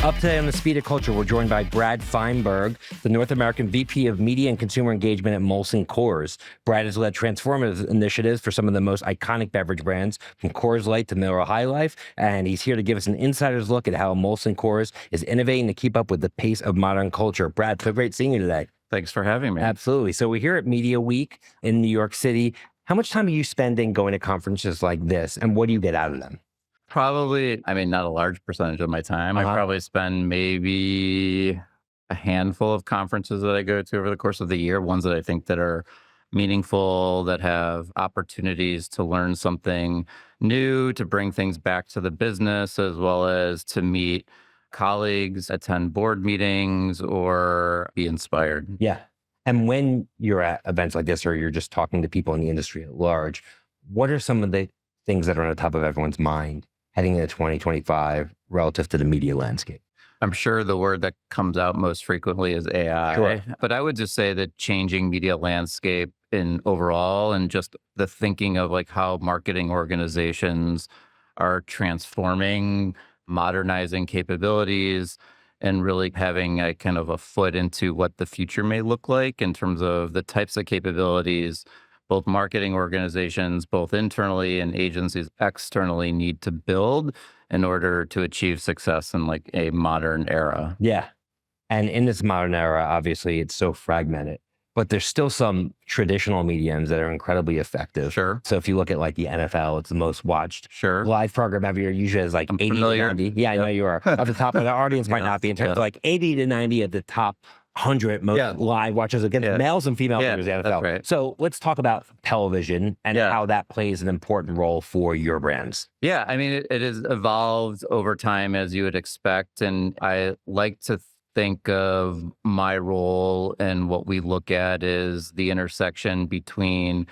Up today on The Speed of Culture, we're joined by Brad Feinberg, the North American VP of Media and Consumer Engagement at Molson Coors. Brad has led transformative initiatives for some of the most iconic beverage brands, from Coors Light to Miller High Life, and he's here to give us an insider's look at how Molson Coors is innovating to keep up with the pace of modern culture. Brad, so great seeing you today. Thanks for having me. Absolutely. So we're here at Media Week in New York City. How much time are you spending going to conferences like this, and what do you get out of them? Probably, not a large percentage of my time. I probably spend maybe a handful of conferences that I go to over the course of the year, ones that I think that are meaningful, that have opportunities to learn something new, to bring things back to the business, as well as to meet colleagues, attend board meetings, or be inspired. Yeah. And when you're at events like this, or you're just talking to people in the industry at large, what are some of the things that are on the top of everyone's mind heading into 2025 relative to the media landscape? I'm sure the word that comes out most frequently is AI. Sure. But I would just say that changing media landscape in overall, and just the thinking of like how marketing organizations are transforming, modernizing capabilities, and really having a kind of a foot into what the future may look like in terms of the types of capabilities both marketing organizations, both internally and agencies externally, need to build in order to achieve success in like a modern era. Yeah. And in this modern era, obviously it's so fragmented, but there's still some traditional mediums that are incredibly effective. Sure. So if you look at like the NFL, it's the most watched live program every year, usually is like 80 to 90. Yeah, I know you are. At the top of the audience might not be in terms of like 80 to 90 at the top 100 most live watchers against males and female players in the NFL. Right. So let's talk about television and how that plays an important role for your brands. Yeah, it has evolved over time, as you would expect. And I like to think of my role and what we look at is the intersection between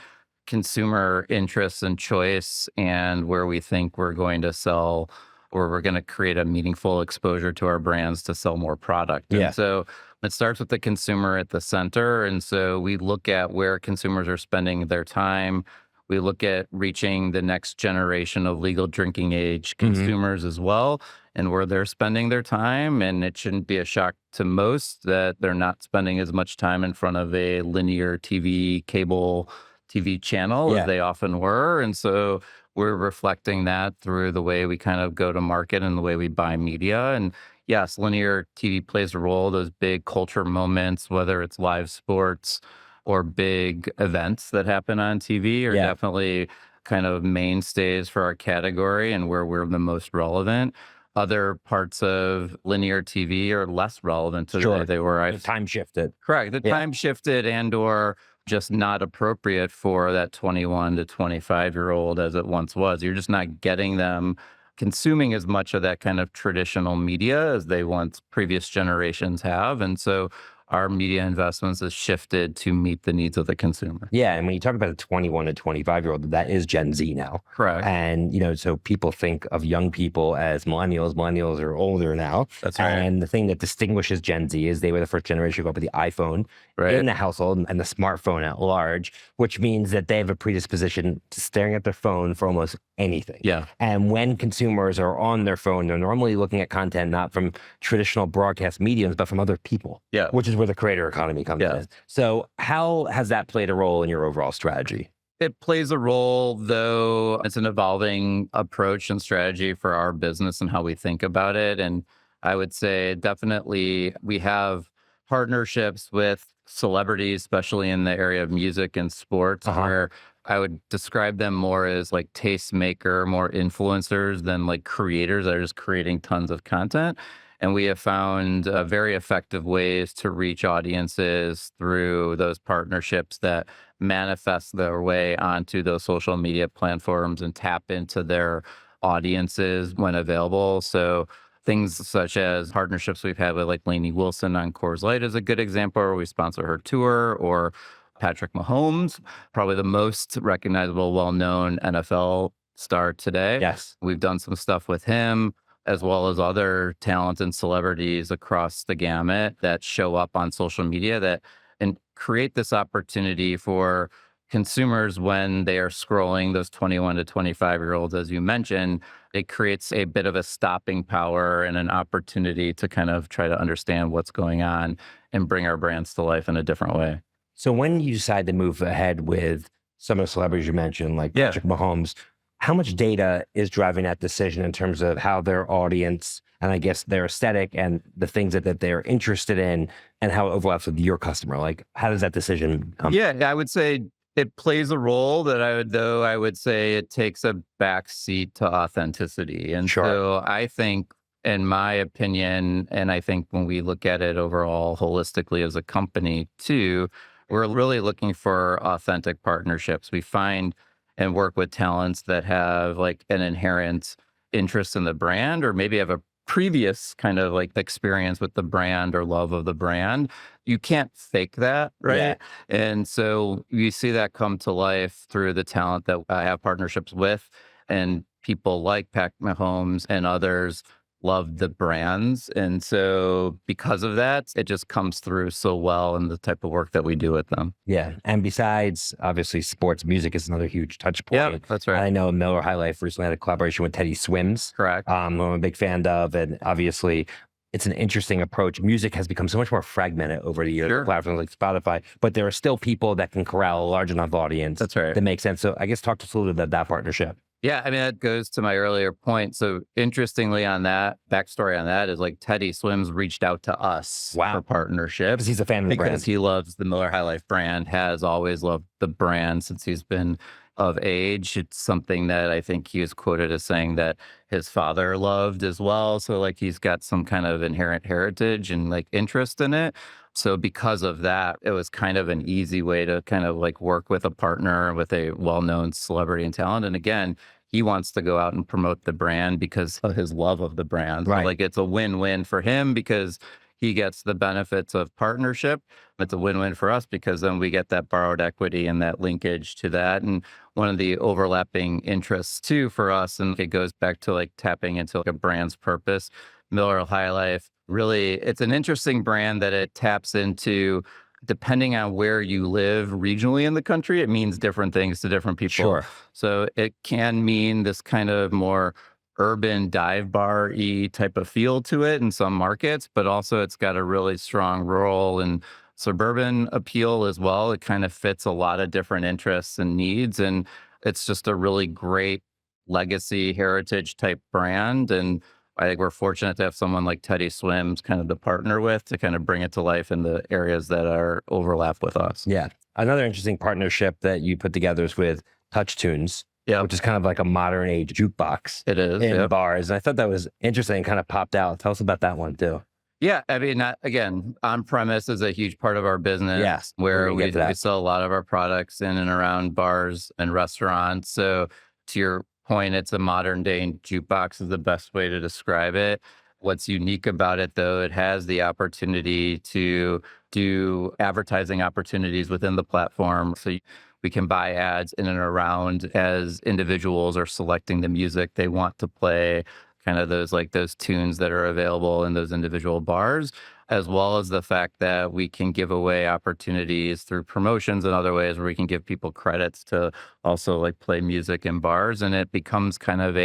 consumer interests and choice and where we think we're going to sell, or we're going to create a meaningful exposure to our brands to sell more product. And so it starts with the consumer at the center. And so we look at where consumers are spending their time. We look at reaching the next generation of legal drinking age consumers as well, and where they're spending their time. And it shouldn't be a shock to most that they're not spending as much time in front of a linear TV, cable TV channel as they often were. And so we're reflecting that through the way we kind of go to market and the way we buy media. And yes, linear TV plays a role, those big culture moments, whether it's live sports or big events that happen on TV, are definitely kind of mainstays for our category and where we're the most relevant. Other parts of linear TV are less relevant to the way they were. The time shifted. Correct. The time shifted and or just not appropriate for that 21 to 25-year-old as it once was. You're just not getting them consuming as much of that kind of traditional media as they once previous generations have. And so our media investments has shifted to meet the needs of the consumer. Yeah, and when you talk about a 21 to 25-year-old, that is Gen Z now. Correct. And, so people think of young people as millennials. Millennials are older now. That's right. And the thing that distinguishes Gen Z is they were the first generation to go up with the iPhone in the household and the smartphone at large, which means that they have a predisposition to staring at their phone for almost anything. Yeah. And when consumers are on their phone, they're normally looking at content not from traditional broadcast mediums, but from other people. Yeah. Which is where the creator economy comes in. So how has that played a role in your overall strategy? It plays a role, though it's an evolving approach and strategy for our business and how we think about it. And I would say definitely we have partnerships with celebrities, especially in the area of music and sports, where I would describe them more as like tastemaker, more influencers than like creators that are just creating tons of content. And we have found very effective ways to reach audiences through those partnerships that manifest their way onto those social media platforms and tap into their audiences when available. So things such as partnerships we've had with like Lainey Wilson on Coors Light is a good example, where we sponsor her tour, or Patrick Mahomes, probably the most recognizable, well-known NFL star today. Yes. We've done some stuff with him, as well as other talent and celebrities across the gamut that show up on social media and create this opportunity for consumers, when they are scrolling, those 21 to 25-year-olds, as you mentioned, it creates a bit of a stopping power and an opportunity to kind of try to understand what's going on and bring our brands to life in a different way. So when you decide to move ahead with some of the celebrities you mentioned, like Yeah. Patrick Mahomes, how much data is driving that decision in terms of how their audience and I guess their aesthetic and the things that they're interested in and how it overlaps with your customer? Like, how does that decision come? Yeah, I would say it plays a role that I would say it takes a back seat to authenticity. And Sure. so I think, in my opinion, and I think when we look at it overall holistically as a company too, we're really looking for authentic partnerships. We find and work with talents that have like an inherent interest in the brand, or maybe have a previous kind of like experience with the brand or love of the brand. You can't fake that, right? Yeah. And so you see that come to life through the talent that I have partnerships with, and people like Pat Mahomes and others love the brands. And so because of that, it just comes through so well in the type of work that we do with them. Yeah. And besides, obviously, sports, music is another huge touch Yeah, point. that's right. I know Miller High Life recently had a collaboration with Teddy Swims, Correct. who I'm a big fan of. And obviously, it's an interesting approach. Music has become so much more fragmented over the years, Sure. platforms like Spotify, but there are still people that can corral a large enough audience That's right. that makes sense. So I guess talk to us a little bit about that partnership. Yeah, I mean, that goes to my earlier point. So interestingly on that, backstory on that is like Teddy Swims reached out to us Wow. for partnerships Because he's a fan of the because brand. he loves the Miller High Life brand, has always loved the brand since he's been of age. It's something that I think he was quoted as saying that his father loved as well. So like he's got some kind of inherent heritage and like interest in it. So because of that, it was kind of an easy way to kind of like work with a partner with a well-known celebrity and talent. And again, he wants to go out and promote the brand because of his love of the brand. So Right. like it's a win-win for him because he gets the benefits of partnership. It's a win-win for us because then we get that borrowed equity and that linkage to that. And one of the overlapping interests too for us, and it goes back to like tapping into like a brand's purpose. Miller High Life, really, it's an interesting brand that it taps into. Depending on where you live regionally in the country, it means different things to different people. Sure. So it can mean this kind of more urban dive bar-y type of feel to it in some markets, but also it's got a really strong rural and suburban appeal as well. It kind of fits a lot of different interests and needs. And it's just a really great legacy heritage type brand. And I think we're fortunate to have someone like Teddy Swims kind of to partner with to kind of bring it to life in the areas that are overlap with us. Yeah. Another interesting partnership that you put together is with Touch Tunes, Yeah, which is kind of like a modern age jukebox it is. in Yep. bars. And I thought that was interesting and kind of popped out. Tell us about that one too. Yeah, I mean, again, on premise is a huge part of our business. Yes, we're Where gonna get we, to that. we sell a lot of our products in and around bars and restaurants. So to your point, it's a modern day jukebox is the best way to describe it. What's unique about it, though, it has the opportunity to do advertising opportunities within the platform. So we can buy ads in and around as individuals are selecting the music they want to play, kind of those tunes that are available in those individual bars, as well as the fact that we can give away opportunities through promotions and other ways where we can give people credits to also like play music in bars. And it becomes kind of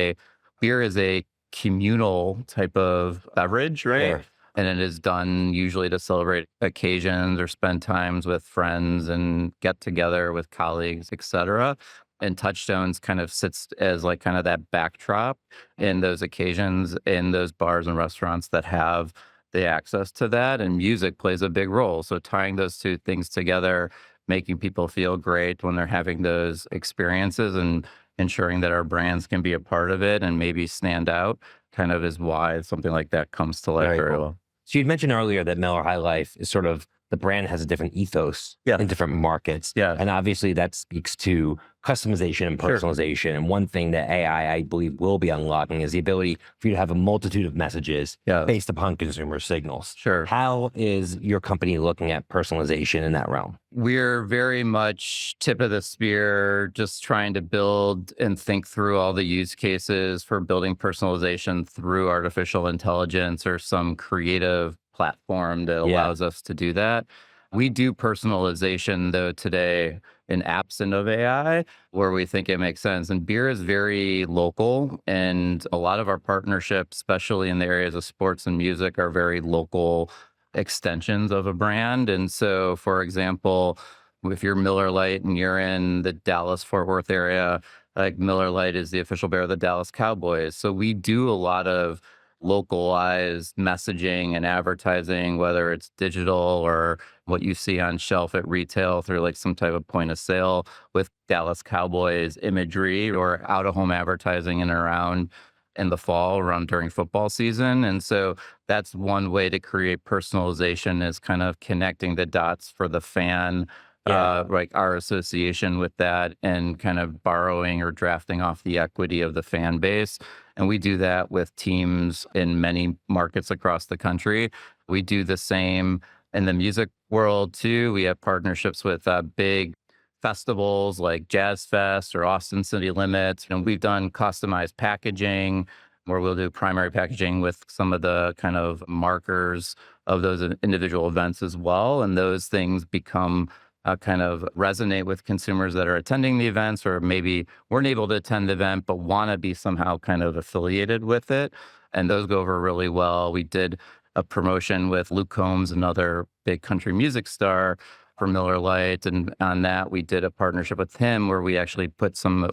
beer is a communal type of beverage, right? Sure. And it is done usually to celebrate occasions or spend times with friends and get together with colleagues, et cetera. And Touchstones kind of sits as like kind of that backdrop in those occasions in those bars and restaurants that have the access to that. And music plays a big role. So tying those two things together, making people feel great when they're having those experiences and ensuring that our brands can be a part of it and maybe stand out kind of is why something like that comes to life Very very cool. well. So you'd mentioned earlier that Miller High Life is sort of the brand has a different ethos Yeah. in different markets. Yeah. And obviously that speaks to customization and Sure. personalization. And one thing that AI, I believe, will be unlocking is the ability for you to have a multitude of messages Yeah. based upon consumer signals. Sure. How is your company looking at personalization in that realm? We're very much tip of the spear, just trying to build and think through all the use cases for building personalization through artificial intelligence or some creative platform that Yeah. allows us to do that. We do personalization though today and absent of AI, where we think it makes sense. And beer is very local, and a lot of our partnerships, especially in the areas of sports and music, are very local extensions of a brand. And so, for example, if you're Miller Lite and you're in the Dallas Fort Worth area, like Miller Lite is the official beer of the Dallas Cowboys. So we do a lot of localized messaging and advertising, whether it's digital or what you see on shelf at retail through like some type of point of sale with Dallas Cowboys imagery, or out of home advertising and around in the fall around during football season. And so that's one way to create personalization, is kind of connecting the dots for the fan, like our association with that, and kind of borrowing or drafting off the equity of the fan base. And we do that with teams in many markets across the country. We do the same in the music world too. We have partnerships with big festivals like Jazz Fest or Austin City Limits. And we've done customized packaging where we'll do primary packaging with some of the kind of markers of those individual events as well. And those things become kind of resonate with consumers that are attending the events, or maybe weren't able to attend the event but want to be somehow kind of affiliated with it. And those go over really well. We did a promotion with Luke Combs, another big country music star, for Miller Lite. And on that, we did a partnership with him where we actually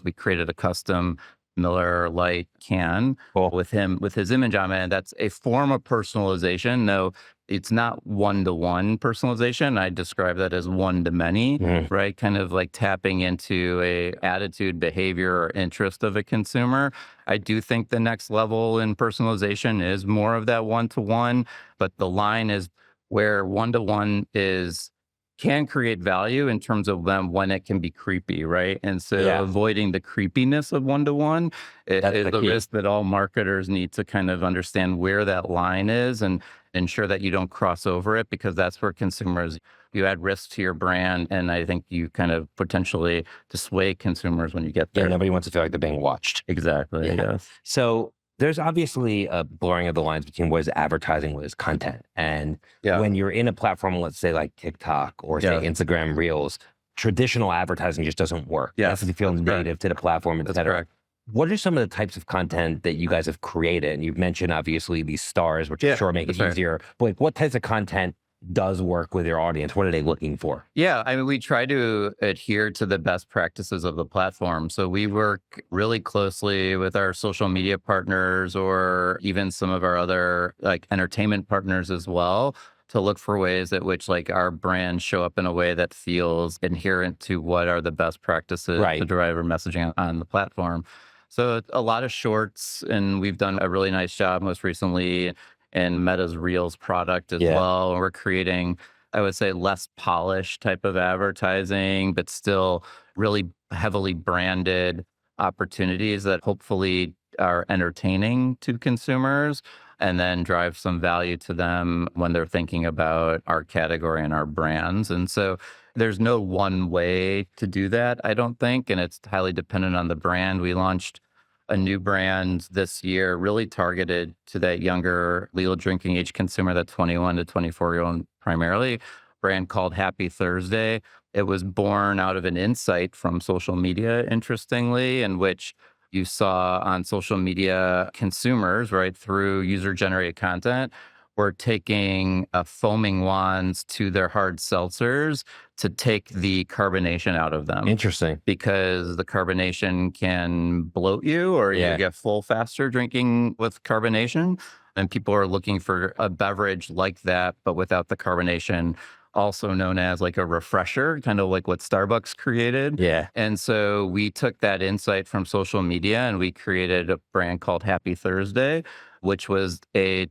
we created a custom Miller Lite can with him, with his image on it. And that's a form of personalization. No, it's not one-to-one personalization. I describe that as one-to-many, right? Kind of like tapping into a attitude, behavior, or interest of a consumer. I do think the next level in personalization is more of that one-to-one, but the line is where one-to-one can create value in terms of them when it can be creepy, right? And so avoiding the creepiness of one-to-one is the risk that all marketers need to kind of understand where that line is and ensure that you don't cross over it, because that's where consumers, you add risk to your brand. And I think you kind of potentially dissuade consumers when you get there. Yeah, nobody wants to feel like they're being watched. Exactly. Yeah. So there's obviously a blurring of the lines between what is advertising, what is content. And when you're in a platform, let's say like TikTok or say Instagram Reels, traditional advertising just doesn't work. It has to feel native to the platform, et cetera. What are some of the types of content that you guys have created? And you've mentioned obviously these stars, which I'm sure make it easier. But like, what types of content does work with your audience? What are they looking for? Yeah, I mean, we try to adhere to the best practices of the platform. So we work really closely with our social media partners, or even some of our other like entertainment partners as well, to look for ways at which like our brands show up in a way that feels adherent to what are the best practices to drive our messaging on the platform. So a lot of shorts, and we've done a really nice job most recently in Meta's Reels product as well. And we're creating, I would say, less polished type of advertising, but still really heavily branded opportunities that hopefully are entertaining to consumers and then drive some value to them when they're thinking about our category and our brands. And so there's no one way to do that, I don't think, and it's highly dependent on the brand. We launched a new brand this year, really targeted to that younger legal drinking age consumer, that 21 to 24-year-old primarily, brand called Happy Thursday. It was born out of an insight from social media, interestingly, in which you saw on social media consumers, right, through user-generated content, were taking foaming wands to their hard seltzers to take the carbonation out of them. Interesting. Because the carbonation can bloat you, or you get full faster drinking with carbonation. And people are looking for a beverage like that, but without the carbonation, also known as like a refresher, kind of like what Starbucks created. Yeah. And so we took that insight from social media and we created a brand called Happy Thursday, which was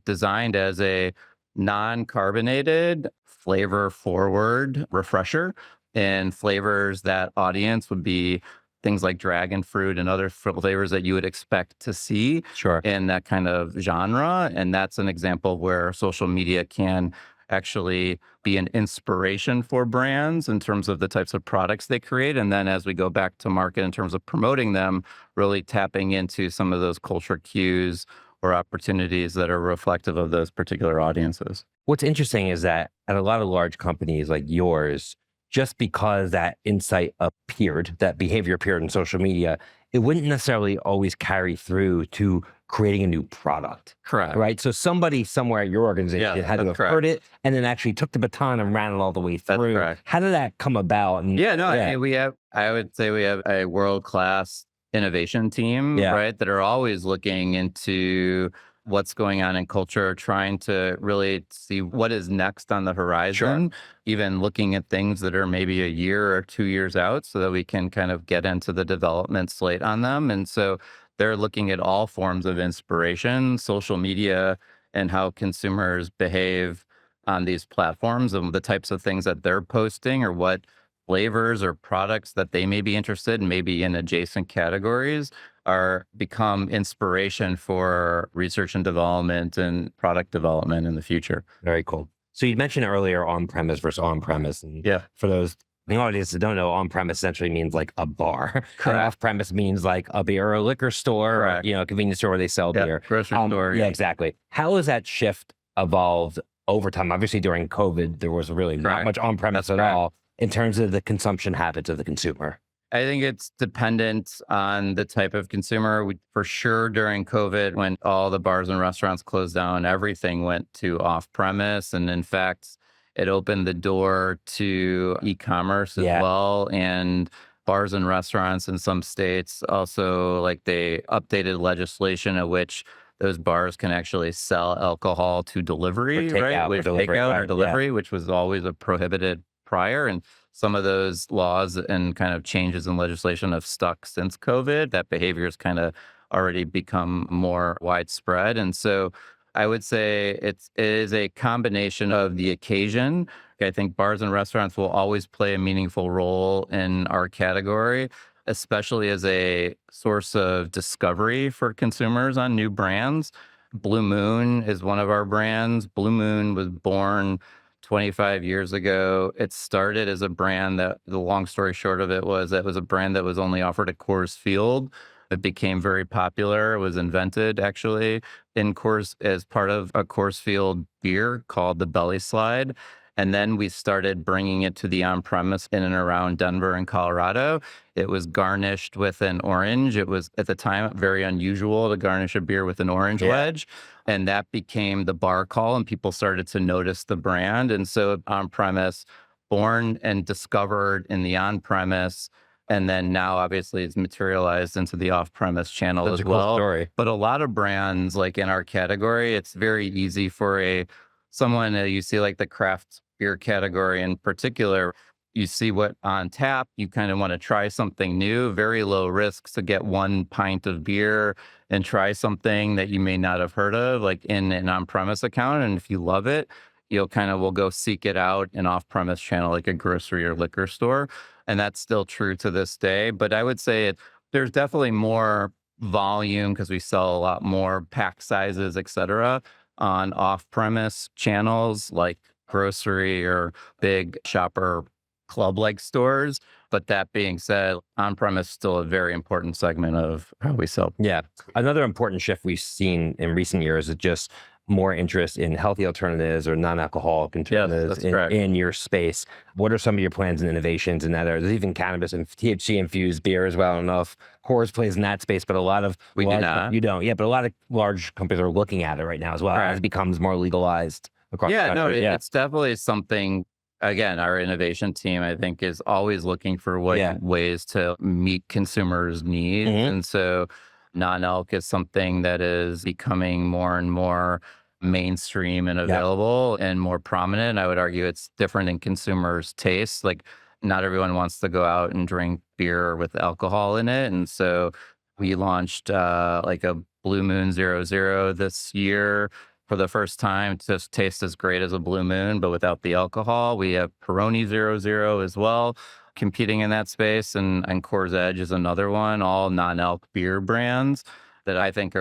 designed as a non-carbonated, flavor-forward refresher. And flavors that audience would be things like dragon fruit and other flavors that you would expect to see in that kind of genre. And that's an example where social media can actually be an inspiration for brands in terms of the types of products they create. And then as we go back to market in terms of promoting them, really tapping into some of those culture cues or opportunities that are reflective of those particular audiences. What's interesting is that at a lot of large companies like yours, just because that insight appeared, that behavior appeared in social media, it wouldn't necessarily always carry through to creating a new product. Correct. Right. So somebody somewhere at your organization Yeah, had to that's have heard it and then actually took the baton and ran it all the way That's through. correct. How did that come about? And Yeah, no, I mean, I would say we have a world-class innovation team, Yeah. right? That are always looking into what's going on in culture, trying to really see what is next on the horizon, even looking at things that are maybe a year or 2 years out so that we can kind of get into the development slate on them. And so they're looking at all forms of inspiration, social media, and how consumers behave on these platforms and the types of things that they're posting or what flavors or products that they may be interested in, maybe in adjacent categories, are become inspiration for research and development and product development in the future. Very cool. So you mentioned earlier on-premise versus on-premise. And Yeah, for those the audience that don't know, on-premise essentially means like a bar. And correct. off-premise means like a beer or a liquor store, or, Correct. a convenience store where they sell Yeah, beer. grocery store. Yeah, exactly. How has that shift evolved over time? Obviously, during COVID, there was really not Correct. much on-premise That's at correct. all in terms of the consumption habits of the consumer. I think it's dependent on the type of consumer. For sure, during COVID, when all the bars and restaurants closed down, everything went to off premise. And in fact, it opened the door to e-commerce as Yeah. well. And bars and restaurants in some states also, like, they updated legislation at which those bars can actually sell alcohol to delivery, takeout right? or With delivery, takeout right, or yeah. delivery, which was always a prohibited prior. And some of those laws and kind of changes in legislation have stuck since COVID. That behavior has kind of already become more widespread. And so I would say it is a combination of the occasion. I think bars and restaurants will always play a meaningful role in our category, especially as a source of discovery for consumers on new brands. Blue Moon is one of our brands. Blue Moon was born 25 years ago. It started as a brand that, the long story short of it was, it was a brand that was only offered at Coors Field. It became very popular. It was invented actually in Coors as part of a Coors Field beer called the Belly Slide. And then we started bringing it to the on premise in and around Denver and Colorado. It was garnished with an orange. It was at the time very unusual to garnish a beer with an orange wedge. And that became the bar call, and people started to notice the brand. And so on premise, born and discovered in the on premise, and then now obviously it's materialized into the off premise channel That's as a cool well. story. But a lot of brands, like in our category, it's very easy for someone you see, like the craft beer category in particular. You see what on tap, you kind of want to try something new, very low risk to get 1 pint of beer and try something that you may not have heard of, like in an on-premise account. And if you love it, you'll kind of will go seek it out in off-premise channel, like a grocery or liquor store. And that's still true to this day. But I would say there's definitely more volume because we sell a lot more pack sizes, et cetera, on off-premise channels like grocery or big shopper club-like stores. But that being said, on-premise is still a very important segment of how we sell. Yeah. Another important shift we've seen in recent years is just more interest in healthy alternatives or non-alcoholic alternatives that's correct. in your space. What are some of your plans and innovations in that area? There's even cannabis and THC infused beer as well. I don't know if Coors plays in that space, but a lot of We do large- not. You don't. Yeah, but a lot of large companies are looking at it right now as well as it becomes more legalized across the Yeah, no, country. it's definitely something. Again, our innovation team, I think, is always looking for ways to meet consumers' needs. Mhm. And so non-alc is something that is becoming more and more mainstream and available and more prominent. I would argue it's different in consumers' tastes. Like, not everyone wants to go out and drink beer with alcohol in it. And so we launched like a Blue Moon 00 this year for the first time. It just tastes as great as a Blue Moon, but without the alcohol. We have Peroni 00 as well, competing in that space. And Coors Edge is another one, all non-alc beer brands that I think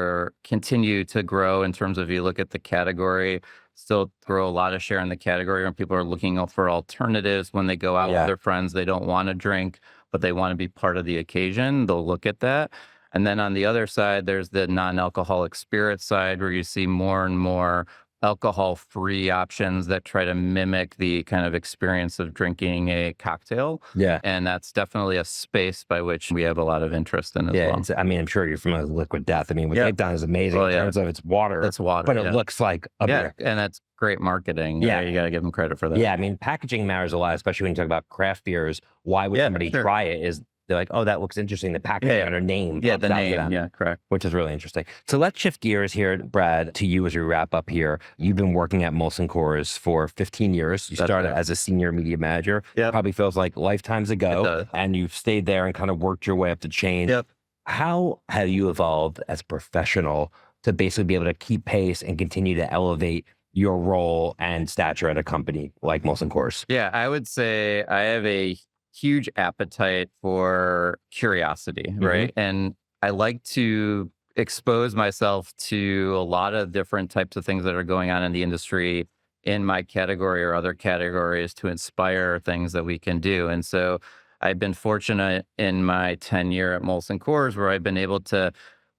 continue to grow in terms of, you look at the category, still grow a lot of share in the category when people are looking for alternatives when they go out with their friends. They don't want to drink, but they want to be part of the occasion. They'll look at that. And then on the other side, there's the non-alcoholic spirit side where you see more and more alcohol-free options that try to mimic the kind of experience of drinking a cocktail. Yeah. And that's definitely a space by which we have a lot of interest in as Yeah. well. I mean, I'm sure you're familiar with Liquid Death. I mean, what Yeah. they've done is amazing Well, in yeah. terms of its water, That's water. but it Yeah. looks like a Yeah. beer. And that's great marketing. Yeah. You got to give them credit for that. Yeah. I mean, packaging matters a lot, especially when you talk about craft beers. Why would Yeah, somebody sure. try it? Is they're like, oh, that looks interesting. The packaging Yeah. or their name. Yeah, pops the out to name. them, Yeah, correct. which is really interesting. So let's shift gears here, Brad, to you as we wrap up here. You've been working at Molson Coors for 15 years. You That's started right. as a senior media manager. Yep. Probably feels like lifetimes It ago. does. And you've stayed there and kind of worked your way up the chain. Yep. How have you evolved as a professional to basically be able to keep pace and continue to elevate your role and stature at a company like Molson Coors? Yeah, I would say I have a huge appetite for curiosity, right? And I like to expose myself to a lot of different types of things that are going on in the industry in my category or other categories to inspire things that we can do. And so I've been fortunate in my tenure at Molson Coors where I've been able to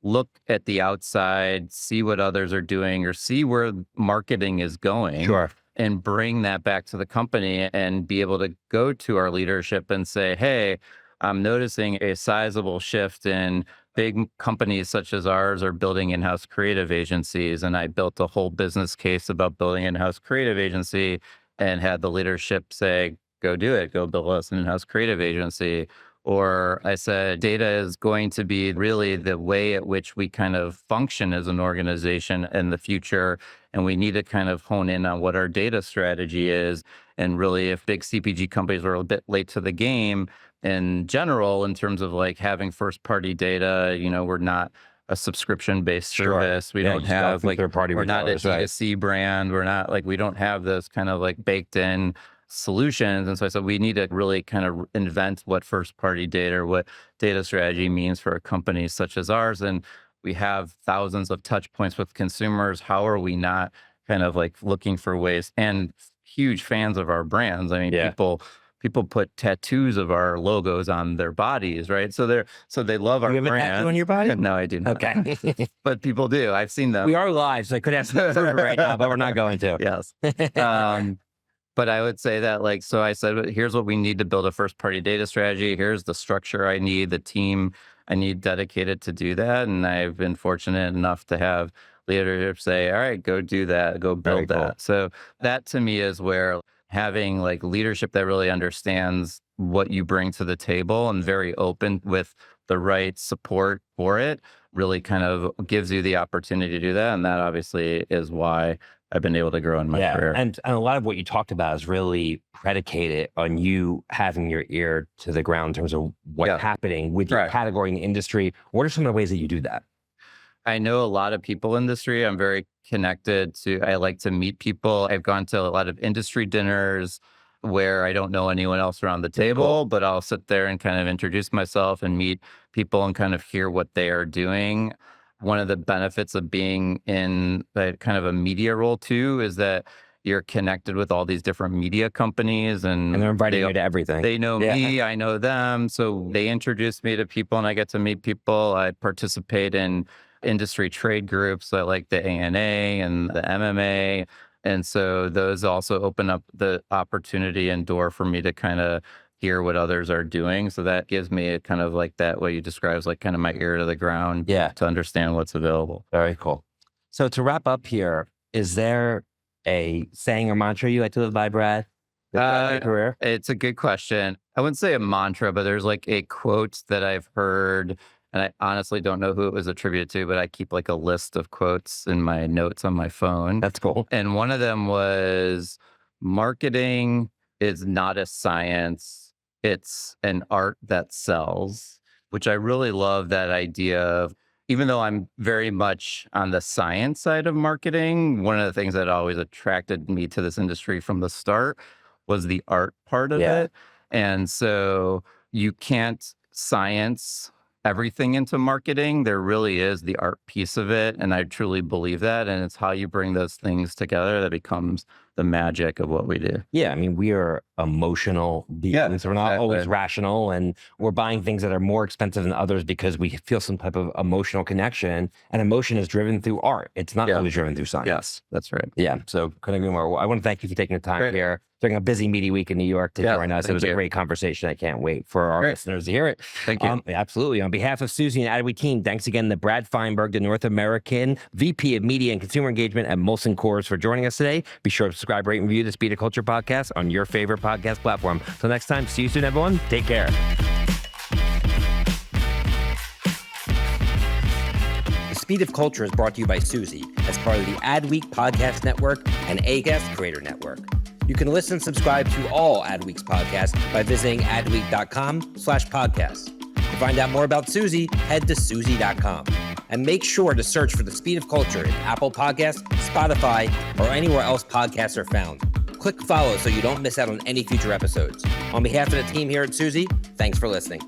look at the outside, see what others are doing, or see where marketing is going Sure. and bring that back to the company and be able to go to our leadership and say, hey, I'm noticing a sizable shift in big companies such as ours are building in-house creative agencies. And I built a whole business case about building an in-house creative agency and had the leadership say, go do it, go build us an in-house creative agency. Or I said, data is going to be really the way at which we kind of function as an organization in the future. And we need to kind of hone in on what our data strategy is. And really, if big CPG companies are a bit late to the game in general, in terms of like having first party data, we're not a subscription based Sure. service. We Yeah, don't you start have from like, third-party we're not a retailers, right. D2C brand. We're not like, we don't have those kind of like baked in solutions. And so I said, we need to really kind of invent what first party data or what data strategy means for a company such as ours. And we have thousands of touch points with consumers. How are we not kind of like looking for ways and huge fans of our brands? I mean, Yeah. people put tattoos of our logos on their bodies, right? So they love our You have a brand. tattoo on your body? No, I do not. Okay. But people do. I've seen them. We are live, so I could ask the proof right now, but we're not going to. Yes. But I would say that like, so I said, here's what we need to build a first party data strategy. Here's the structure I need, the team I need dedicated to do that. And I've been fortunate enough to have leadership say, all right, go do that, go build Very cool. that. So that to me is where having like leadership that really understands what you bring to the table and very open with the right support for it really kind of gives you the opportunity to do that. And that obviously is why I've been able to grow in my career. And a lot of what you talked about is really predicated on you having your ear to the ground in terms of what's happening with your Right. category in the industry. What are some of the ways that you do that? I know a lot of people in the industry. I'm very connected to, I like to meet people. I've gone to a lot of industry dinners where I don't know anyone else around the table, but I'll sit there and kind of introduce myself and meet people and kind of hear what they are doing. One of the benefits of being in the kind of a media role too is that you're connected with all these different media companies and And they're inviting you to everything. they know Yeah. me, I know them. So they introduce me to people and I get to meet people. I participate in industry trade groups like the ANA and the MMA. And so those also open up the opportunity and door for me to kind of hear what others are doing. So that gives me a kind of like that, what you describe as like kind of my ear to the ground to understand what's available. Very cool. So to wrap up here, is there a saying or mantra you like to live by, Brad? Throughout your career? It's a good question. I wouldn't say a mantra, but there's like a quote that I've heard, and I honestly don't know who it was attributed to, but I keep like a list of quotes in my notes on my phone. That's cool. And one of them was, marketing is not a science, it's an art that sells, which I really love that idea of. Even though I'm very much on the science side of marketing, one of the things that always attracted me to this industry from the start was the art part of it. And so you can't science everything into marketing. There really is the art piece of it. And I truly believe that. And it's how you bring those things together that becomes the magic of what we do. Yeah, I mean, we are emotional beings. We're not always rational, and we're buying things that are more expensive than others because we feel some type of emotional connection. And emotion is driven through art. It's not always driven through science. Yes, that's right. Yeah, so couldn't agree more. Well, I want to thank you for taking the time here during a busy media week in New York to join us. It was a great conversation. I can't wait for our listeners to hear it. Thank you. Absolutely. On behalf of Suzy and Adweek team, thanks again to Brad Feinberg, the North American VP of Media and Consumer Engagement at Molson Coors, for joining us today. Be sure to subscribe, rate, and review the Speed of Culture podcast on your favorite podcast platform. Till next time, see you soon, everyone. Take care. The Speed of Culture is brought to you by Suzy as part of the Adweek Podcast Network and A-Guest Creator Network. You can listen and subscribe to all Adweek's podcasts by visiting adweek.com/podcasts. To find out more about Suzy, head to Suzy.com. And make sure to search for The Speed of Culture in Apple Podcasts, Spotify, or anywhere else podcasts are found. Click follow so you don't miss out on any future episodes. On behalf of the team here at Suzy, thanks for listening.